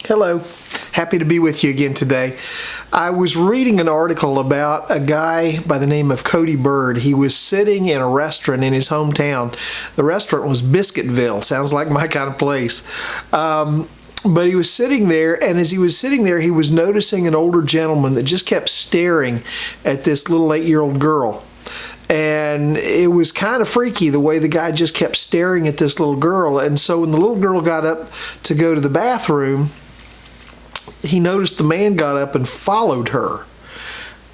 Hello. Happy to be with you again today. I was reading an article about a guy by the name of Cody Bird. He was sitting in a restaurant in his hometown. The restaurant was Biscuitville. Sounds like my kind of place. But he was sitting there, and as he was sitting there, he was noticing an older gentleman that just kept staring at this little 8-year-old girl. And it was kind of freaky the way the guy just kept staring at this little girl. And so when the little girl got up to go to the bathroom, he noticed the man got up and followed her.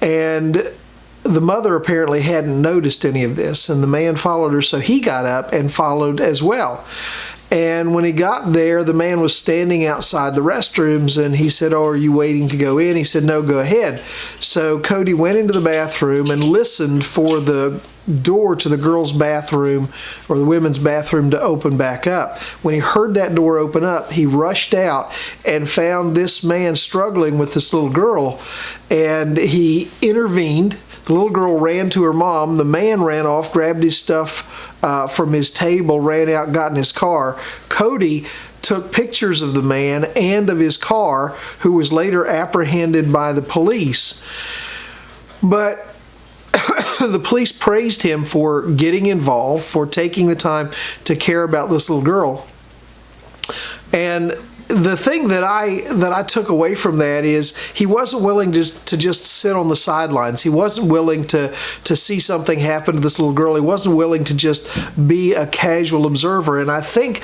And the mother apparently hadn't noticed any of this, and the man followed her, so he got up and followed as well. And when he got there, the man was standing outside the restrooms, and he said, "Oh, are you waiting to go in?" He said, "No, go ahead." So Cody went into the bathroom and listened for the door to the girls' bathroom or the women's bathroom to open back up. When he heard that door open up, he rushed out and found this man struggling with this little girl, and he intervened. The little girl ran to her mom. The man ran off, grabbed his stuff from his table, ran out, got in his car. Cody took pictures of the man and of his car, who was later apprehended by the police. But the police praised him for getting involved, for taking the time to care about this little girl. And the thing that I took away from that is he wasn't willing to just sit on the sidelines. He wasn't willing to see something happen to this little girl. He wasn't willing to just be a casual observer. And I think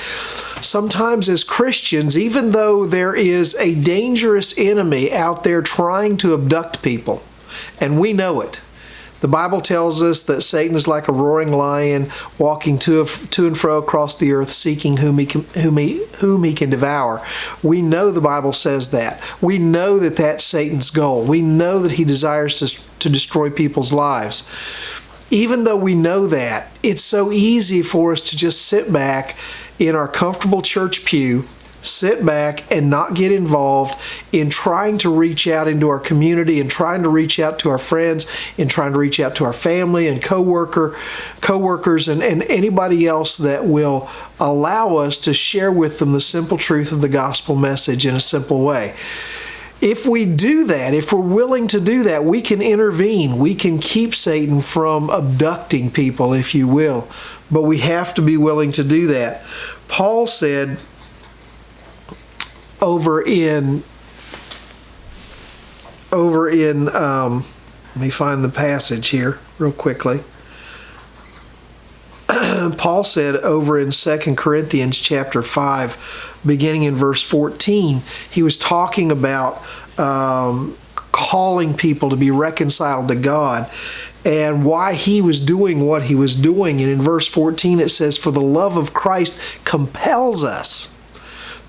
sometimes as Christians, even though there is a dangerous enemy out there trying to abduct people, and we know it, the Bible tells us that Satan is like a roaring lion, walking to and fro across the earth, seeking whom he can devour. We know the Bible says that. We know that that's Satan's goal. We know that he desires to destroy people's lives. Even though we know that, it's so easy for us to just sit back in our comfortable church pew, sit back and not get involved in trying to reach out into our community and trying to reach out to our friends and trying to reach out to our family and coworkers and anybody else that will allow us to share with them the simple truth of the gospel message in a simple way. If we do that, if we're willing to do that, we can intervene. We can keep Satan from abducting people, if you will. But we have to be willing to do that. Paul said over in let me find the passage here real quickly. Paul said over in 2 Corinthians chapter 5, beginning in verse 14, he was talking about calling people to be reconciled to God and why he was doing what he was doing. And in verse 14 it says, "For the love of Christ compels us,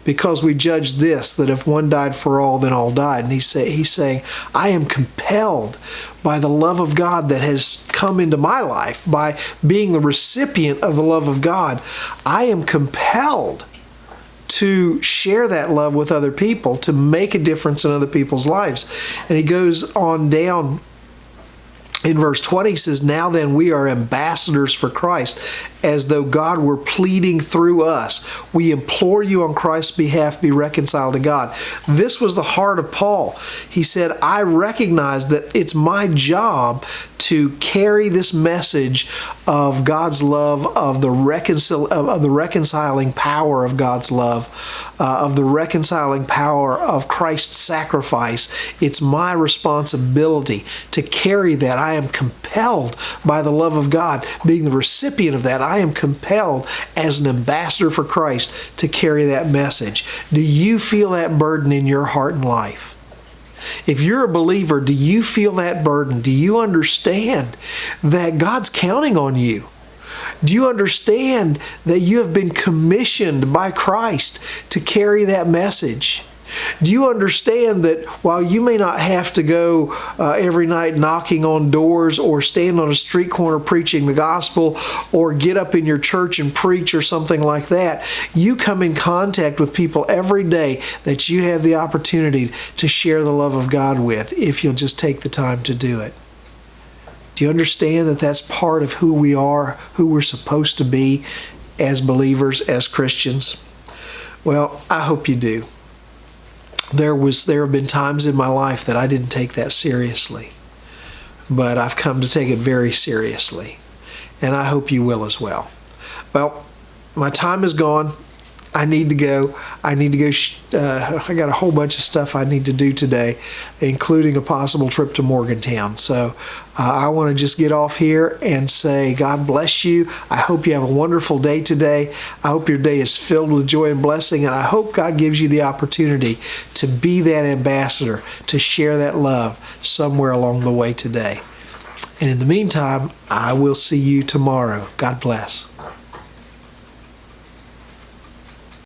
because we judge this, that if one died for all, then all died." And he's saying, I am compelled by the love of God that has come into my life, by being the recipient of the love of God. I am compelled to share that love with other people, to make a difference in other people's lives. And he goes on down in verse 20, he says, "Now then we are ambassadors for Christ, as though God were pleading through us. We implore you on Christ's behalf, be reconciled to God." This was the heart of Paul. He said, I recognize that it's my job to carry this message of God's love, of the reconciling power of God's love, of the reconciling power of Christ's sacrifice. It's my responsibility to carry that. I am compelled by the love of God. Being the recipient of that, I am compelled as an ambassador for Christ to carry that message. Do you feel that burden in your heart and life? If you're a believer, do you feel that burden? Do you understand that God's counting on you? Do you understand that you have been commissioned by Christ to carry that message? Do you understand that while you may not have to go every night knocking on doors or stand on a street corner preaching the gospel or get up in your church and preach or something like that, you come in contact with people every day that you have the opportunity to share the love of God with if you'll just take the time to do it? Do you understand that that's part of who we are, who we're supposed to be as believers, as Christians? Well, I hope you do. there have been times in my life that I didn't take that seriously, but I've come to take it very seriously, and I hope you will as well. Well, my time is gone. I need to go. I got a whole bunch of stuff I need to do today, including a possible trip to Morgantown. So I want to just get off here and say God bless you. I hope you have a wonderful day today. I hope your day is filled with joy and blessing, and I hope God gives you the opportunity to be that ambassador, to share that love somewhere along the way today. And in the meantime, I will see you tomorrow. God bless.